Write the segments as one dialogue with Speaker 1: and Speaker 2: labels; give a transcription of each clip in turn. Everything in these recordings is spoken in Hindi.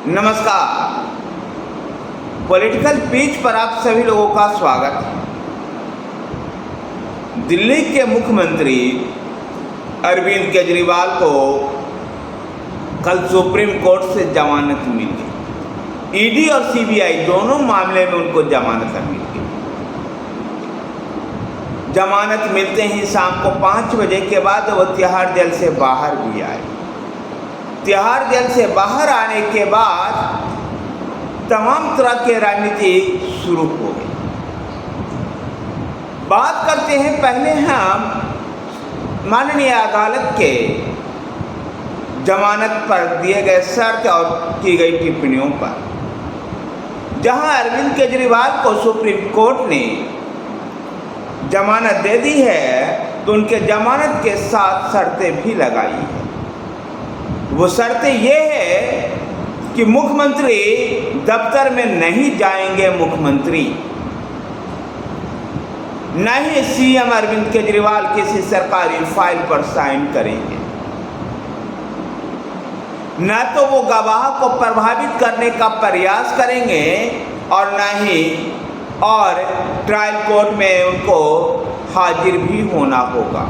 Speaker 1: नमस्कार। पॉलिटिकल पिच पर आप सभी लोगों का स्वागत है। दिल्ली के मुख्यमंत्री अरविंद केजरीवाल को कल सुप्रीम कोर्ट से जमानत मिली। ईडी और सीबीआई दोनों मामले में उनको जमानत मिल गई। जमानत मिलते ही शाम को 5 बजे के बाद वो तिहाड़ जेल से बाहर भी आए। तिहाड़ जेल से बाहर आने के बाद तमाम तरह के राजनीति शुरू हो गई। बात करते हैं पहले हम माननीय अदालत के जमानत पर दिए गए शर्त और की गई टिप्पणियों पर। जहां अरविंद केजरीवाल को सुप्रीम कोर्ट ने जमानत दे दी है तो उनके जमानत के साथ शर्तें भी लगाई है। वो शर्तें ये है कि मुख्यमंत्री दफ्तर में नहीं जाएंगे मुख्यमंत्री, न ही सीएम अरविंद केजरीवाल किसी सरकारी फाइल पर साइन करेंगे, न तो वो गवाह को प्रभावित करने का प्रयास करेंगे और न ही ट्रायल कोर्ट में उनको हाजिर भी होना होगा।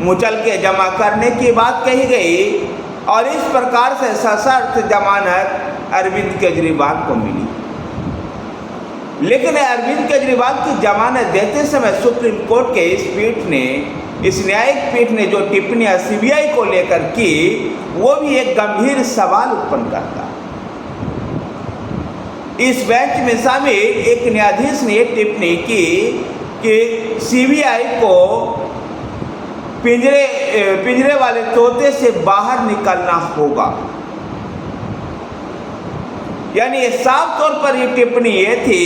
Speaker 1: मुचल के जमा करने की बात कही गई और इस प्रकार से सशर्त जमानत अरविंद केजरीवाल को मिली। लेकिन अरविंद केजरीवाल की जमानत देते समय सुप्रीम कोर्ट के इस न्यायिक पीठ ने जो टिप्पणियां सीबीआई को लेकर की, वो भी एक गंभीर सवाल उत्पन्न करता है। इस बेंच में शामिल एक न्यायाधीश ने एक टिप्पणी की कि सीबीआई को पिंजरे वाले तोते से बाहर निकलना होगा। यानी ये साफ तौर पर ये टिप्पणी ये थी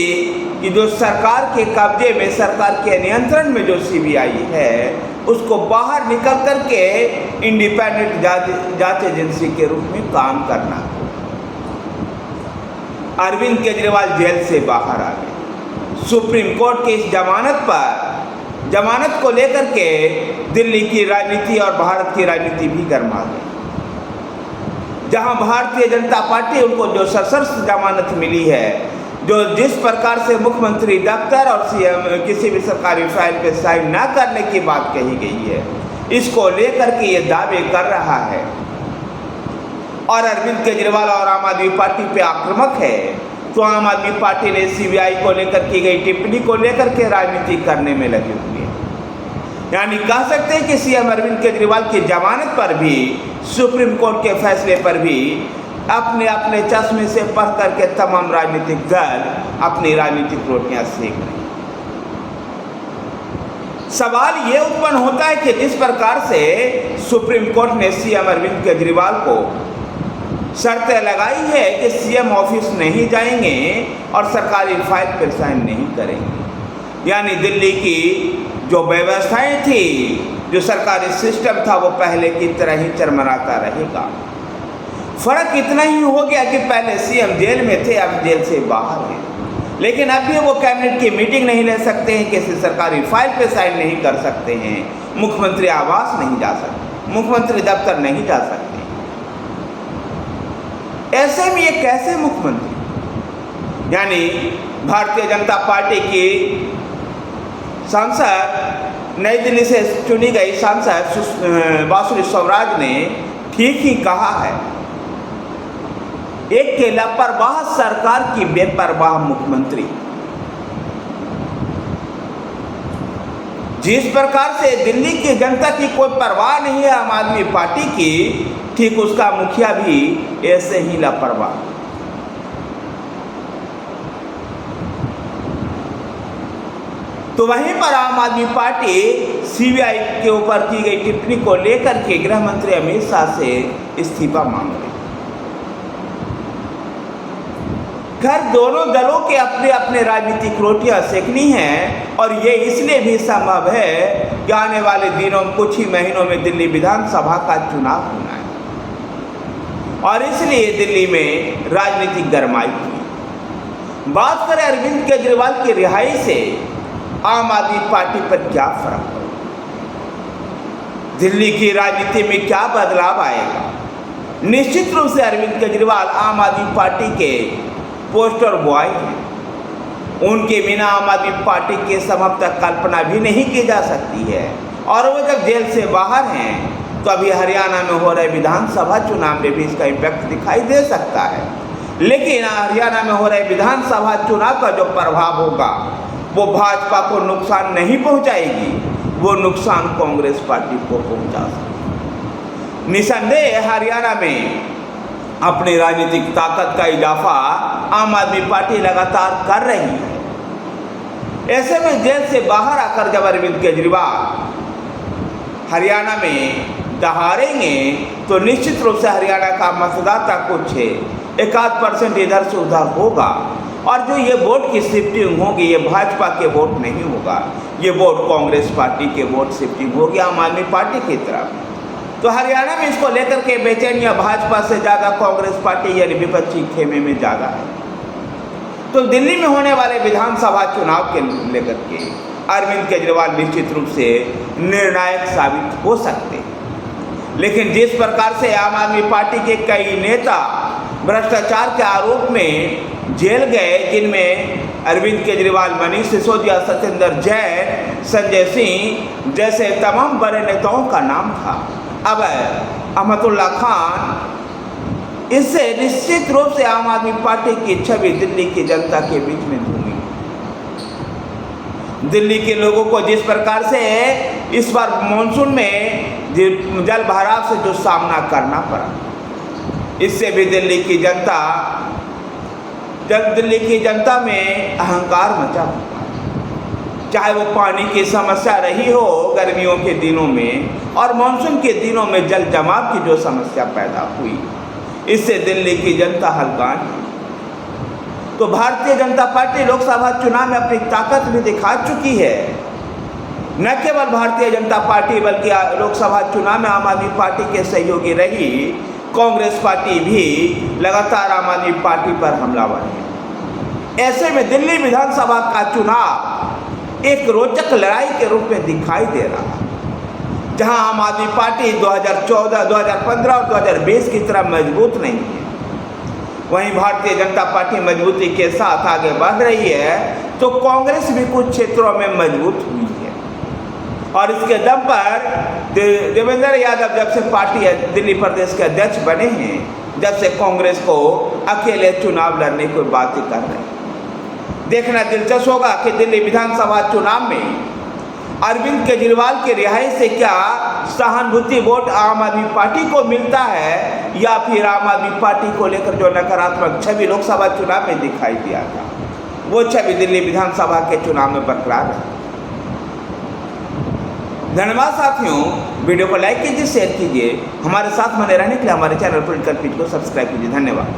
Speaker 1: कि जो सरकार के कब्जे में, सरकार के नियंत्रण में जो सीबीआई है, उसको बाहर निकल करके इंडिपेंडेंट जांच एजेंसी के रूप में काम करना। अरविंद केजरीवाल जेल से बाहर आ गए। सुप्रीम कोर्ट की इस जमानत को लेकर के दिल्ली की राजनीति और भारत की राजनीति भी गर्मा गई। जहां भारतीय जनता पार्टी उनको जो सशर्त जमानत मिली है, जो जिस प्रकार से मुख्यमंत्री दफ्तर और सीएम किसी भी सरकारी फाइल पे साइन न करने की बात कही गई है, इसको लेकर के ये दावे कर रहा है और अरविंद केजरीवाल और आम आदमी पार्टी पे आक्रामक है, तो आम आदमी पार्टी ने सीबीआई को लेकर की गई टिप्पणी को लेकर के राजनीति करने में लगी हुई है। यानी कह सकते हैं कि सीएम अरविंद केजरीवाल की जमानत पर भी, सुप्रीम कोर्ट के फैसले पर भी अपने अपने चश्मे से पढ़ करके तमाम राजनीतिक दल अपनी राजनीतिक रोटियां सेक रहे हैं। सवाल ये उत्पन्न होता है कि जिस प्रकार से सुप्रीम कोर्ट ने सीएम अरविंद केजरीवाल को शर्तें लगाई है कि सीएम ऑफिस नहीं जाएंगे और सरकारी फाइल पर साइन नहीं करेंगे, यानी दिल्ली की जो व्यवस्थाएं थी, जो सरकारी सिस्टम था, वो पहले की तरह ही चरमराता रहेगा। फर्क इतना ही हो गया कि पहले सीएम जेल में थे, अब जेल से बाहर हैं, लेकिन अब भी वो कैबिनेट की मीटिंग नहीं ले सकते हैं, किसी सरकारी फाइल पे साइन नहीं कर सकते हैं, मुख्यमंत्री आवास नहीं जा सकते, मुख्यमंत्री दफ्तर नहीं जा सकते। ऐसे में ये कैसे मुख्यमंत्री, यानी भारतीय जनता पार्टी की सांसद, नई दिल्ली से चुनी गई सांसद बांसुरी स्वराज ने ठीक ही कहा है, एक के लापरवाह सरकार की बेपरवाह मुख्यमंत्री। जिस प्रकार से दिल्ली की जनता की कोई परवाह नहीं है आम आदमी पार्टी की, ठीक उसका मुखिया भी ऐसे ही लापरवाह। तो वहीं पर आम आदमी पार्टी सीबीआई के ऊपर की गई टिप्पणी को लेकर के गृह मंत्री अमित शाह से इस्तीफा मांग रही। खैर, दोनों दलों के अपने अपने राजनीतिक रोटियां सेकनी हैं और ये इसलिए भी संभव है कि आने वाले दिनों में, कुछ ही महीनों में दिल्ली विधानसभा का चुनाव होना है और इसलिए दिल्ली में राजनीतिक गरमाई हुई। बात करें अरविंद केजरीवाल की रिहाई से आम आदमी पार्टी पर क्या फर्क पड़ा, दिल्ली की राजनीति में क्या बदलाव आएगा, निश्चित रूप से अरविंद केजरीवाल आम आदमी पार्टी के पोस्टर बॉय हैं। उनके बिना आम आदमी पार्टी के संभव तक कल्पना भी नहीं की जा सकती है। और वो जब जेल से बाहर हैं तो अभी हरियाणा में हो रहे विधानसभा चुनाव में भी इसका इम्पैक्ट दिखाई दे सकता है। लेकिन हरियाणा में हो रहे विधानसभा चुनाव का जो प्रभाव होगा वो भाजपा को नुकसान नहीं पहुंचाएगी, वो नुकसान कांग्रेस पार्टी को पहुंचा सकती। निसंदेह हरियाणा में अपनी राजनीतिक ताकत का इजाफा आम आदमी पार्टी लगातार कर रही है। ऐसे में जेल से बाहर आकर जब अरविंद केजरीवाल हरियाणा में दहाड़ेंगे तो निश्चित रूप से हरियाणा का मतदाता कुछ 1-8% इधर से उधर होगा। और जो ये वोट की शिफ्टिंग होगी ये भाजपा के वोट नहीं होगा, ये वोट कांग्रेस पार्टी के वोट शिफ्टिंग होगी आम आदमी पार्टी की तरफ। तो हरियाणा में इसको लेकर के बेचैनियाँ भाजपा से ज़्यादा कांग्रेस पार्टी यानी विपक्षी खेमे में ज़्यादा है। तो दिल्ली में होने वाले विधानसभा चुनाव के लेकर के अरविंद केजरीवाल निश्चित रूप से निर्णायक साबित हो सकते हैं। लेकिन जिस प्रकार से आम आदमी पार्टी के कई नेता भ्रष्टाचार के आरोप में जेल गए, जिनमें अरविंद केजरीवाल, मनीष सिसोदिया, सत्येंद्र जैन, संजय सिंह जैसे तमाम बड़े नेताओं का नाम था, अब अहमदुल्ला खान, इससे निश्चित रूप से आम आदमी पार्टी की छवि दिल्ली की जनता के बीच में धूमी। दिल्ली के लोगों को जिस प्रकार से इस बार मानसून में जल भराव से जो सामना करना पड़ा, इससे भी दिल्ली की जनता में अहंकार मचा हुआ। चाहे वो पानी की समस्या रही हो गर्मियों के दिनों में और मानसून के दिनों में जल जमाव की जो समस्या पैदा हुई, इससे दिल्ली की जनता हल्का है। तो भारतीय जनता पार्टी लोकसभा चुनाव में अपनी ताकत भी दिखा चुकी है। न केवल भारतीय जनता पार्टी बल्कि लोकसभा चुनाव में आम आदमी पार्टी के सहयोगी रही कांग्रेस पार्टी भी लगातार आम आदमी पार्टी पर हमलावर है। ऐसे में दिल्ली विधानसभा का चुनाव एक रोचक लड़ाई के रूप में दिखाई दे रहा है, जहां आम आदमी पार्टी 2014, 2015 और 2020 की तरह मजबूत नहीं है, वहीं भारतीय जनता पार्टी मजबूती के साथ आगे बढ़ रही है, तो कांग्रेस भी कुछ क्षेत्रों में मजबूत हुई है। और इसके दम पर देवेंद्र यादव जब से पार्टी दिल्ली प्रदेश के अध्यक्ष बने हैं, जब से कांग्रेस को अकेले चुनाव लड़ने की बातें कर रहे हैं। देखना दिलचस्प होगा कि दिल्ली विधानसभा चुनाव में अरविंद केजरीवाल के रिहाई से क्या सहानुभूति वोट आम आदमी पार्टी को मिलता है, या फिर आम आदमी पार्टी को लेकर जो नकारात्मक छवि लोकसभा चुनाव में दिखाई दिया था, वो छवि दिल्ली विधानसभा के चुनाव में बरकरार है। धन्यवाद साथियों, वीडियो को लाइक कीजिए, शेयर कीजिए, हमारे साथ बने रहने के लिए हमारे चैनल पॉलिटिकल पिच को सब्सक्राइब कीजिए। धन्यवाद।